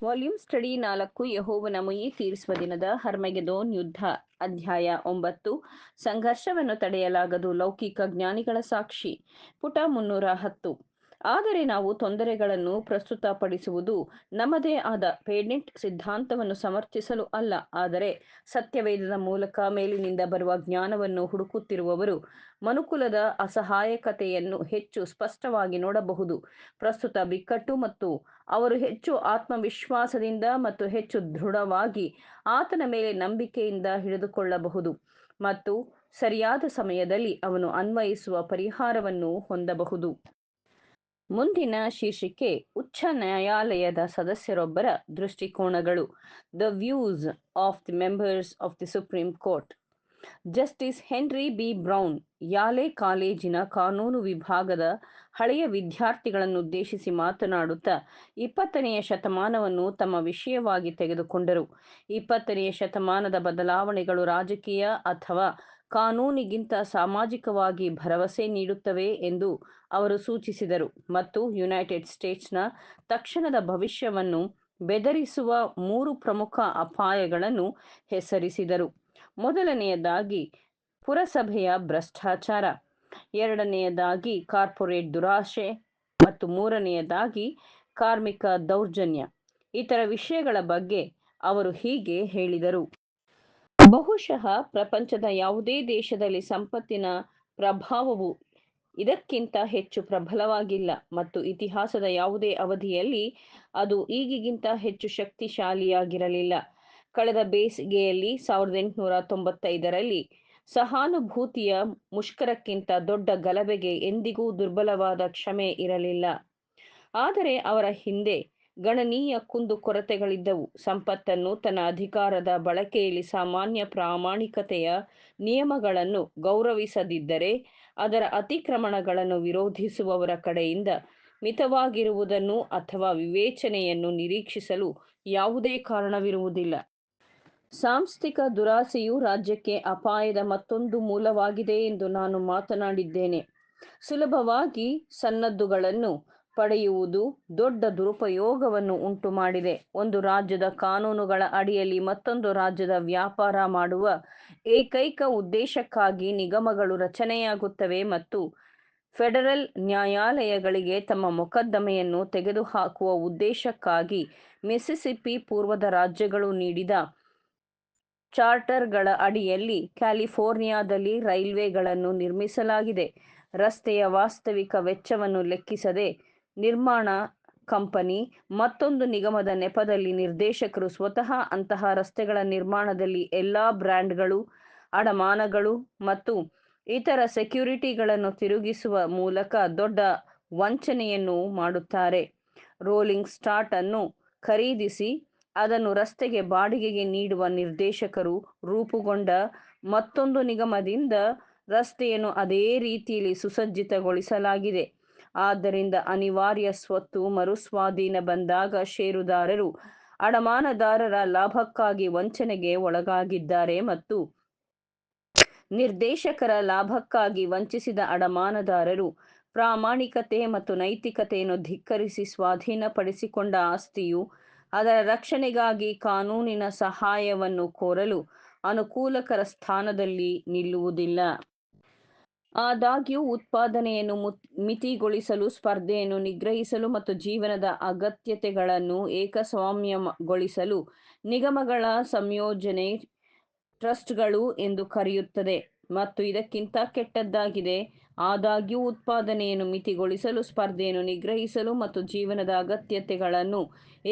Volume study 4 ಯೆಹೋವನ ಮುಯ್ಯಿ ತೀರಿಸುವ ದಿನದ ಹರ್ಮಗೆದೋನ್ ಯುದ್ಧ. ಅಧ್ಯಾಯ 9 ಸಂಘರ್ಷವನ್ನು ತಡೆಯಲಾಗದು ಲೌಕಿಕ ಜ್ಞಾನಿಗಳ ಸಾಕ್ಷಿ. ಪುಟ 310. ಆದರೆ ನಾವು ತೊಂದರೆಗಳನ್ನು ಪ್ರಸ್ತುತಪಡಿಸುವುದು ನಮ್ಮದೇ ಆದ ಪೇಡೆಂಟ್ ಸಿದ್ಧಾಂತವನ್ನು ಸಮರ್ಥಿಸಲು ಅಲ್ಲ, ಆದರೆ ಸತ್ಯವೇದದ ಮೂಲಕ ಮೇಲಿನಿಂದ ಬರುವ ಜ್ಞಾನವನ್ನು ಹುಡುಕುತ್ತಿರುವವರು ಮನುಕುಲದ ಅಸಹಾಯಕತೆಯನ್ನು ಹೆಚ್ಚು ಸ್ಪಷ್ಟವಾಗಿ ನೋಡಬಹುದು. ಪ್ರಸ್ತುತ ಬಿಕ್ಕಟ್ಟು ಮತ್ತು ಅವರು ಹೆಚ್ಚು ಆತ್ಮವಿಶ್ವಾಸದಿಂದ ಮತ್ತು ಹೆಚ್ಚು ದೃಢವಾಗಿ ಆತನ ಮೇಲೆ ನಂಬಿಕೆಯಿಂದ ಹಿಡಿದುಕೊಳ್ಳಬಹುದು ಮತ್ತು ಸರಿಯಾದ ಸಮಯದಲ್ಲಿ ಅವನು ಅನ್ವಯಿಸುವ ಪರಿಹಾರವನ್ನು ಹೊಂದಬಹುದು. ಮುಂದಿನ ಶೀರ್ಷಿಕೆ ಉಚ್ಚ ನ್ಯಾಯಾಲಯದ ಸದಸ್ಯರೊಬ್ಬರ ದೃಷ್ಟಿಕೋನಗಳು. The views of the members of the supreme court. Justice Henry B Brown Yale ಕಾಲೇಜಿನ ಕಾನೂನು ವಿಭಾಗದ ಹಳೆಯ ವಿದ್ಯಾರ್ಥಿಗಳನ್ನುದ್ದೇಶಿಸಿ ಮಾತನಾಡುತ್ತಾ 20ನೆಯ ಶತಮಾನವನ್ನು ತಮ್ಮ ವಿಷಯವಾಗಿ ತೆಗೆದುಕೊಂಡರು. 20ನೆಯ ಶತಮಾನದ ಬದಲಾವಣೆಗಳು ರಾಜಕೀಯ ಅಥವಾ ಕಾನೂನಿಗಿಂತ ಸಾಮಾಜಿಕವಾಗಿ ಭರವಸೆ ನೀಡುತ್ತವೆ ಎಂದು ಅವರು ಸೂಚಿಸಿದರು ಮತ್ತು ಯುನೈಟೆಡ್ ಸ್ಟೇಟ್ಸ್ನ ತಕ್ಷಣದ ಭವಿಷ್ಯವನ್ನು ಬೆದರಿಸುವ 3 ಪ್ರಮುಖ ಅಪಾಯಗಳನ್ನು ಹೆಸರಿಸಿದರು. ಮೊದಲನೆಯದಾಗಿ ಪುರಸಭೆಯ ಭ್ರಷ್ಟಾಚಾರ, ಎರಡನೆಯದಾಗಿ ಕಾರ್ಪೊರೇಟ್ ದುರಾಶೆ ಮತ್ತು ಮೂರನೆಯದಾಗಿ ಕಾರ್ಮಿಕ ದೌರ್ಜನ್ಯ. ಇತರ ವಿಷಯಗಳ ಬಗ್ಗೆ ಅವರು ಹೀಗೆ ಹೇಳಿದರು. ಬಹುಶಃ ಪ್ರಪಂಚದ ಯಾವುದೇ ದೇಶದಲ್ಲಿ ಸಂಪತ್ತಿನ ಪ್ರಭಾವವು ಇದಕ್ಕಿಂತ ಹೆಚ್ಚು ಪ್ರಬಲವಾಗಿಲ್ಲ ಮತ್ತು ಇತಿಹಾಸದ ಯಾವುದೇ ಅವಧಿಯಲ್ಲಿ ಅದು ಈಗಿಗಿಂತ ಹೆಚ್ಚು ಶಕ್ತಿಶಾಲಿಯಾಗಿರಲಿಲ್ಲ. ಕಳೆದ ಬೇಸಿಗೆಯಲ್ಲಿ 1895ರಲ್ಲಿ ಸಹಾನುಭೂತಿಯ ಮುಷ್ಕರಕ್ಕಿಂತ ದೊಡ್ಡ ಗಲಭೆಗೆ ಎಂದಿಗೂ ದುರ್ಬಲವಾದ ಕ್ಷಮೆ ಇರಲಿಲ್ಲ. ಆದರೆ ಅವರ ಹಿಂದೆ ಗಣನೀಯ ಕುಂದುಕೊರತೆಗಳಿದ್ದವು. ಸಂಪತ್ತನ್ನು ತನ್ನ ಅಧಿಕಾರದ ಬಳಕೆಯಲ್ಲಿ ಸಾಮಾನ್ಯ ಪ್ರಾಮಾಣಿಕತೆಯ ನಿಯಮಗಳನ್ನು ಗೌರವಿಸದಿದ್ದರೆ ಅದರ ಅತಿಕ್ರಮಣಗಳನ್ನು ವಿರೋಧಿಸುವವರ ಕಡೆಯಿಂದ ಮಿತವಾಗಿರುವುದನ್ನು ಅಥವಾ ವಿವೇಚನೆಯನ್ನು ನಿರೀಕ್ಷಿಸಲು ಯಾವುದೇ ಕಾರಣವಿರುವುದಿಲ್ಲ. ಸಾಂಸ್ಥಿಕ ದುರಾಸೆಯು ರಾಜ್ಯಕ್ಕೆ ಅಪಾಯದ ಮತ್ತೊಂದು ಮೂಲವಾಗಿದೆ ಎಂದು ನಾನು ಮಾತನಾಡಿದ್ದೇನೆ. ಸುಲಭವಾಗಿ ಸನ್ನದ್ದುಗಳನ್ನು ಪಡೆಯುವುದು ದೊಡ್ಡ ದುರುಪಯೋಗವನ್ನು ಉಂಟುಮಾಡಿದೆ. ಒಂದು ರಾಜ್ಯದ ಕಾನೂನುಗಳ ಅಡಿಯಲ್ಲಿ ಮತ್ತೊಂದು ರಾಜ್ಯದ ವ್ಯಾಪಾರ ಮಾಡುವ ಏಕೈಕ ಉದ್ದೇಶಕ್ಕಾಗಿ ನಿಗಮಗಳು ರಚನೆಯಾಗುತ್ತವೆ ಮತ್ತು ಫೆಡರಲ್ ನ್ಯಾಯಾಲಯಗಳಿಗೆ ತಮ್ಮ ಮೊಕದ್ದಮೆಯನ್ನು ತೆಗೆದುಹಾಕುವ ಉದ್ದೇಶಕ್ಕಾಗಿ ಮಿಸಿಸಿಪ್ಪಿ ಪೂರ್ವದ ರಾಜ್ಯಗಳು ನೀಡಿದ ಚಾರ್ಟರ್ಗಳ ಅಡಿಯಲ್ಲಿ ಕ್ಯಾಲಿಫೋರ್ನಿಯಾದಲ್ಲಿ ರೈಲ್ವೆಗಳನ್ನು ನಿರ್ಮಿಸಲಾಗಿದೆ. ರಸ್ತೆಯ ವಾಸ್ತವಿಕ ವೆಚ್ಚವನ್ನು ಲೆಕ್ಕಿಸದೆ ನಿರ್ಮಾಣ ಕಂಪನಿ ಮತ್ತೊಂದು ನಿಗಮದ ನೆಪದಲ್ಲಿ ನಿರ್ದೇಶಕರು ಸ್ವತಃ ಅಂತಹ ರಸ್ತೆಗಳ ನಿರ್ಮಾಣದಲ್ಲಿ ಎಲ್ಲಾ ಬ್ರಾಂಡ್ಗಳು, ಅಡಮಾನಗಳು ಮತ್ತು ಇತರ ಸೆಕ್ಯುರಿಟಿಗಳನ್ನು ತಿರುಗಿಸುವ ಮೂಲಕ ದೊಡ್ಡ ವಂಚನೆಯನ್ನು ಮಾಡುತ್ತಾರೆ. ರೋಲಿಂಗ್ ಸ್ಟಾಕ್ ಅನ್ನು ಖರೀದಿಸಿ ಅದನ್ನು ರಸ್ತೆಗೆ ಬಾಡಿಗೆಗೆ ನೀಡುವ ನಿರ್ದೇಶಕರು ರೂಪುಗೊಂಡ ಮತ್ತೊಂದು ನಿಗಮದಿಂದ ರಸ್ತೆಯನ್ನು ಅದೇ ರೀತಿಯಲ್ಲಿ ಸುಸಜ್ಜಿತಗೊಳಿಸಲಾಗಿದೆ. ಆದ್ದರಿಂದ ಅನಿವಾರ್ಯ ಸ್ವತ್ತು ಮರುಸ್ವಾಧೀನ ಬಂದಾಗ ಷೇರುದಾರರು ಅಡಮಾನದಾರರ ಲಾಭಕ್ಕಾಗಿ ವಂಚನೆಗೆ ಒಳಗಾಗಿದ್ದಾರೆ ಮತ್ತು ನಿರ್ದೇಶಕರ ಲಾಭಕ್ಕಾಗಿ ವಂಚಿಸಿದ ಅಡಮಾನದಾರರು ಪ್ರಾಮಾಣಿಕತೆ ಮತ್ತು ನೈತಿಕತೆಯನ್ನು ಧಿಕ್ಕರಿಸಿ ಸ್ವಾಧೀನಪಡಿಸಿಕೊಂಡ ಆಸ್ತಿಯು ಅದರ ರಕ್ಷಣೆಗಾಗಿ ಕಾನೂನಿನ ಸಹಾಯವನ್ನು ಕೋರಲು ಅನುಕೂಲಕರ ಸ್ಥಾನದಲ್ಲಿ ನಿಲ್ಲುವುದಿಲ್ಲ. ಆದಾಗ್ಯೂ ಉತ್ಪಾದನೆಯನ್ನು ಮಿತಿಗೊಳಿಸಲು, ಸ್ಪರ್ಧೆಯನ್ನು ನಿಗ್ರಹಿಸಲು ಮತ್ತು ಜೀವನದ ಅಗತ್ಯತೆಗಳನ್ನು ಏಕಸ್ವಾಮ್ಯಗೊಳಿಸಲು ನಿಗಮಗಳ ಸಂಯೋಜನೆ ಟ್ರಸ್ಟ್ಗಳು ಎಂದು ಕರೆಯುತ್ತದೆ ಮತ್ತು ಇದಕ್ಕಿಂತ ಕೆಟ್ಟದ್ದಾಗಿದೆ. ಆದಾಗ್ಯೂ ಉತ್ಪಾದನೆಯನ್ನು ಮಿತಿಗೊಳಿಸಲು, ಸ್ಪರ್ಧೆಯನ್ನು ನಿಗ್ರಹಿಸಲು ಮತ್ತು ಜೀವನದ ಅಗತ್ಯತೆಗಳನ್ನು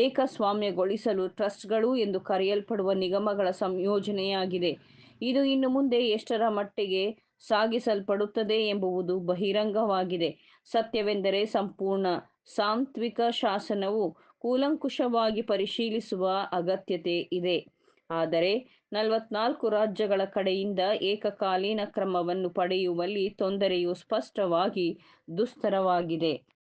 ಏಕಸ್ವಾಮ್ಯಗೊಳಿಸಲು ಟ್ರಸ್ಟ್ಗಳು ಎಂದು ಕರೆಯಲ್ಪಡುವ ನಿಗಮಗಳ ಸಂಯೋಜನೆಯಾಗಿದೆ. ಇದು ಇನ್ನು ಮುಂದೆ ಎಷ್ಟರ ಮಟ್ಟಿಗೆ ಸಾಗಿಸಲ್ಪಡುತ್ತದೆ ಎಂಬುದು ಬಹಿರಂಗವಾಗಿದೆ. ಸತ್ಯವೆಂದರೆ ಸಂಪೂರ್ಣ ಸಾಂಸ್ಥಿಕ ಶಾಸನವು ಕೂಲಂಕುಷವಾಗಿ ಪರಿಶೀಲಿಸುವ ಅಗತ್ಯತೆ ಇದೆ, ಆದರೆ 44 ರಾಜ್ಯಗಳ ಕಡೆಯಿಂದ ಏಕಕಾಲೀನ ಕ್ರಮವನ್ನು ಪಡೆಯುವಲ್ಲಿ ತೊಂದರೆಯು ಸ್ಪಷ್ಟವಾಗಿ ದುಸ್ತರವಾಗಿದೆ.